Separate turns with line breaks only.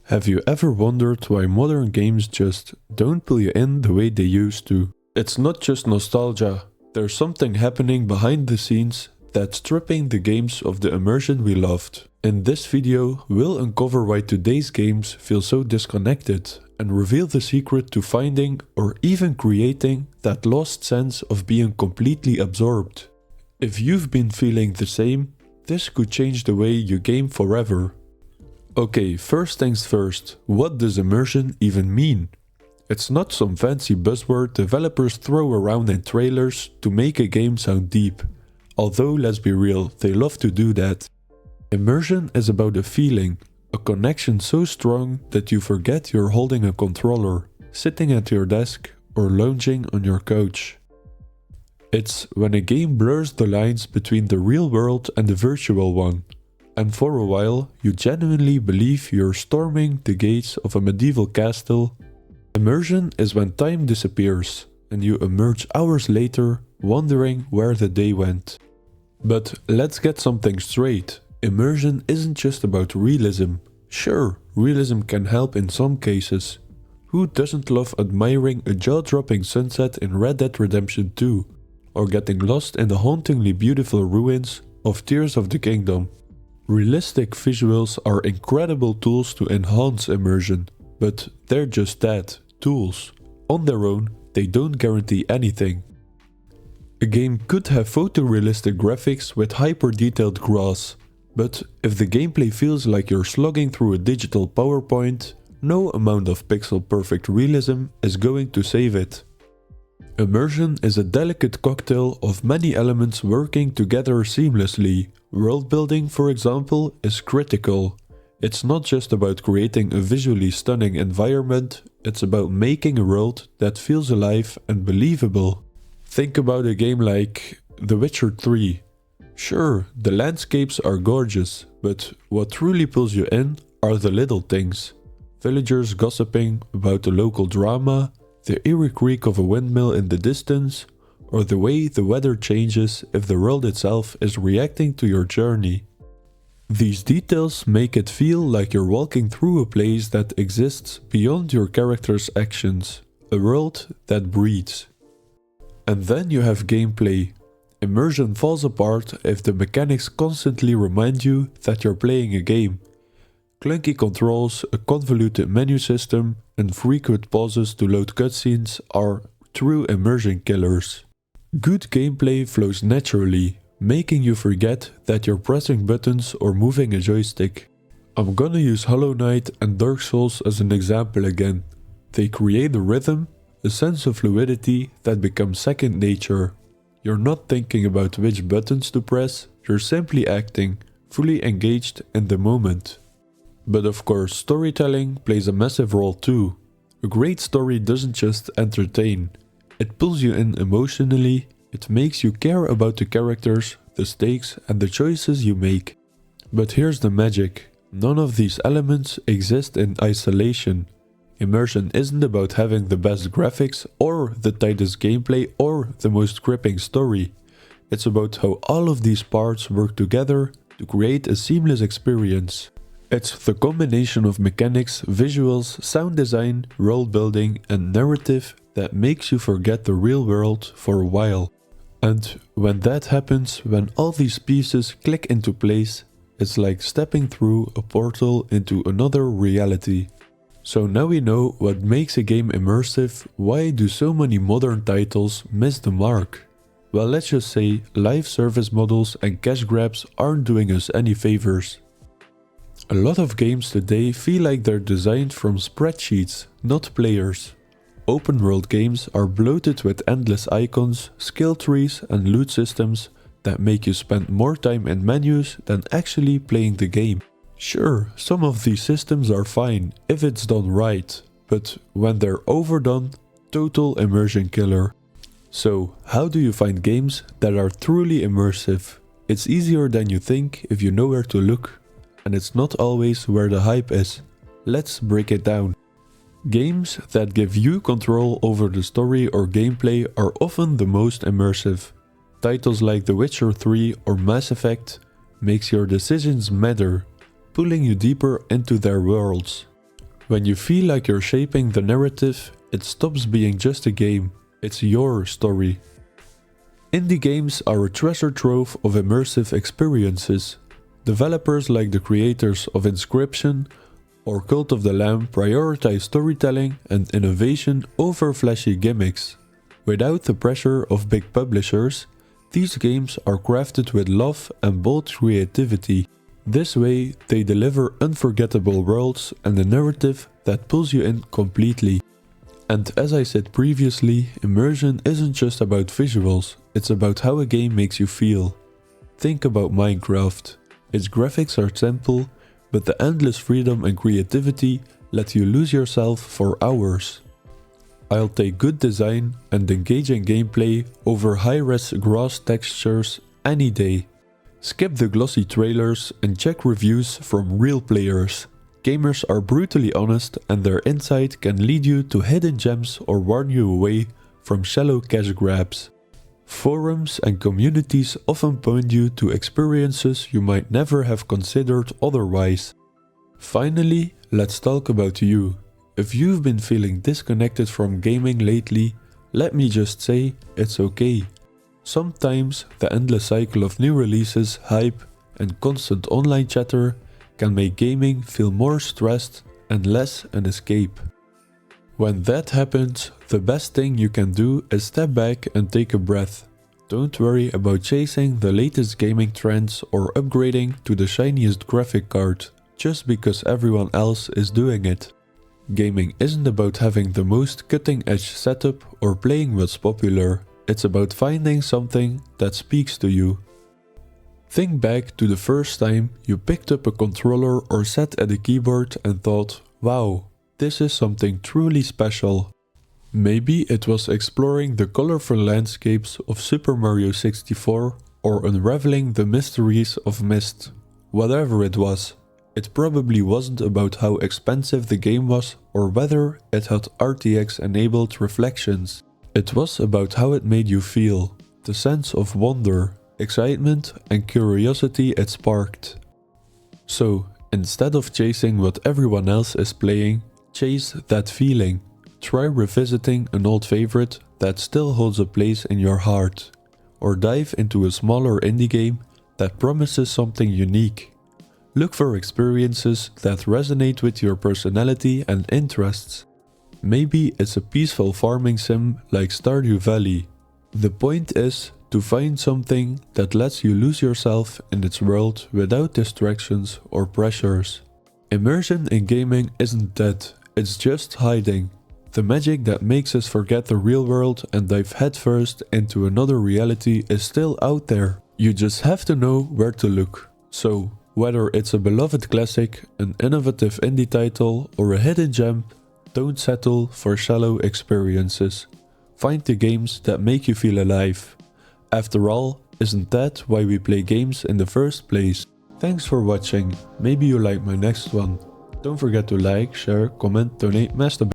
Have you ever wondered why modern games just don't pull you in the way they used to? It's not just nostalgia, there's something happening behind the scenes that's stripping the games of the immersion we loved. In this video, we'll uncover why today's games feel so disconnected and reveal the secret to finding or even creating that lost sense of being completely absorbed. If you've been feeling the same, this could change the way you game forever. Okay, first things first, what does immersion even mean? It's not some fancy buzzword developers throw around in trailers to make a game sound deep. Although, let's be real, they love to do that. Immersion is about a feeling, a connection so strong that you forget you're holding a controller, sitting at your desk, or lounging on your couch. It's when a game blurs the lines between the real world and the virtual one. And for a while, you genuinely believe you're storming the gates of a medieval castle. Immersion is when time disappears, and you emerge hours later, wondering where the day went. But let's get something straight. Immersion isn't just about realism. Sure, realism can help in some cases. Who doesn't love admiring a jaw-dropping sunset in Red Dead Redemption 2? Or getting lost in the hauntingly beautiful ruins of Tears of the Kingdom? Realistic visuals are incredible tools to enhance immersion, but they're just that, tools. On their own, they don't guarantee anything. A game could have photorealistic graphics with hyper-detailed grass, but if the gameplay feels like you're slogging through a digital PowerPoint, no amount of pixel-perfect realism is going to save it. Immersion is a delicate cocktail of many elements working together seamlessly. World building, for example, is critical. It's not just about creating a visually stunning environment, it's about making a world that feels alive and believable. Think about a game like The Witcher 3. Sure, the landscapes are gorgeous, but what truly pulls you in are the little things. Villagers gossiping about the local drama, the eerie creak of a windmill in the distance, or the way the weather changes if the world itself is reacting to your journey. These details make it feel like you're walking through a place that exists beyond your character's actions, a world that breathes. And then you have gameplay. Immersion falls apart if the mechanics constantly remind you that you're playing a game. Clunky controls, a convoluted menu system, and frequent pauses to load cutscenes are true immersion killers. Good gameplay flows naturally, making you forget that you're pressing buttons or moving a joystick. I'm gonna use Hollow Knight and Dark Souls as an example again. They create a rhythm, a sense of fluidity that becomes second nature. You're not thinking about which buttons to press, you're simply acting, fully engaged in the moment. But of course, storytelling plays a massive role too. A great story doesn't just entertain. It pulls you in emotionally, it makes you care about the characters, the stakes, and the choices you make. But here's the magic. None of these elements exist in isolation. Immersion isn't about having the best graphics, or the tightest gameplay, or the most gripping story. It's about how all of these parts work together to create a seamless experience. It's the combination of mechanics, visuals, sound design, world building, and narrative that makes you forget the real world for a while. And when that happens, when all these pieces click into place, it's like stepping through a portal into another reality. So now we know what makes a game immersive. Why do so many modern titles miss the mark? Well, let's just say live service models and cash grabs aren't doing us any favors. A lot of games today feel like they're designed from spreadsheets, not players. Open world games are bloated with endless icons, skill trees, and loot systems that make you spend more time in menus than actually playing the game. Sure, some of these systems are fine if it's done right, but when they're overdone, total immersion killer. So, how do you find games that are truly immersive? It's easier than you think if you know where to look. And it's not always where the hype is. Let's break it down. Games that give you control over the story or gameplay are often the most immersive. Titles like The Witcher 3 or Mass Effect makes your decisions matter, pulling you deeper into their worlds. When you feel like you're shaping the narrative, it stops being just a game, it's your story. Indie games are a treasure trove of immersive experiences. Developers like the creators of Inscription or Cult of the Lamb prioritize storytelling and innovation over flashy gimmicks. Without the pressure of big publishers, these games are crafted with love and bold creativity. This way, they deliver unforgettable worlds and a narrative that pulls you in completely. And as I said previously, immersion isn't just about visuals, it's about how a game makes you feel. Think about Minecraft. Its graphics are simple, but the endless freedom and creativity let you lose yourself for hours. I'll take good design and engaging gameplay over high-res grass textures any day. Skip the glossy trailers and check reviews from real players. Gamers are brutally honest and their insight can lead you to hidden gems or warn you away from shallow cash grabs. Forums and communities often point you to experiences you might never have considered otherwise. Finally, let's talk about you. If you've been feeling disconnected from gaming lately, let me just say it's okay. Sometimes the endless cycle of new releases, hype, and constant online chatter can make gaming feel more stressed and less an escape. When that happens, the best thing you can do is step back and take a breath. Don't worry about chasing the latest gaming trends or upgrading to the shiniest graphic card just because everyone else is doing it. Gaming isn't about having the most cutting-edge setup or playing what's popular, it's about finding something that speaks to you. Think back to the first time you picked up a controller or sat at a keyboard and thought, wow, this is something truly special. Maybe it was exploring the colorful landscapes of Super Mario 64 or unraveling the mysteries of Myst. Whatever it was, it probably wasn't about how expensive the game was or whether it had RTX-enabled reflections. It was about how it made you feel, the sense of wonder, excitement and curiosity it sparked. So, instead of chasing what everyone else is playing, chase that feeling. Try revisiting an old favorite that still holds a place in your heart, or dive into a smaller indie game that promises something unique. Look for experiences that resonate with your personality and interests. Maybe it's a peaceful farming sim like Stardew Valley. The point is to find something that lets you lose yourself in its world without distractions or pressures. Immersion in gaming isn't dead, it's just hiding. The magic that makes us forget the real world and dive headfirst into another reality is still out there. You just have to know where to look. So, whether it's a beloved classic, an innovative indie title, or a hidden gem, don't settle for shallow experiences. Find the games that make you feel alive. After all, isn't that why we play games in the first place? Thanks for watching, maybe you like my next one. Don't forget to like, share, comment, donate, masturbate.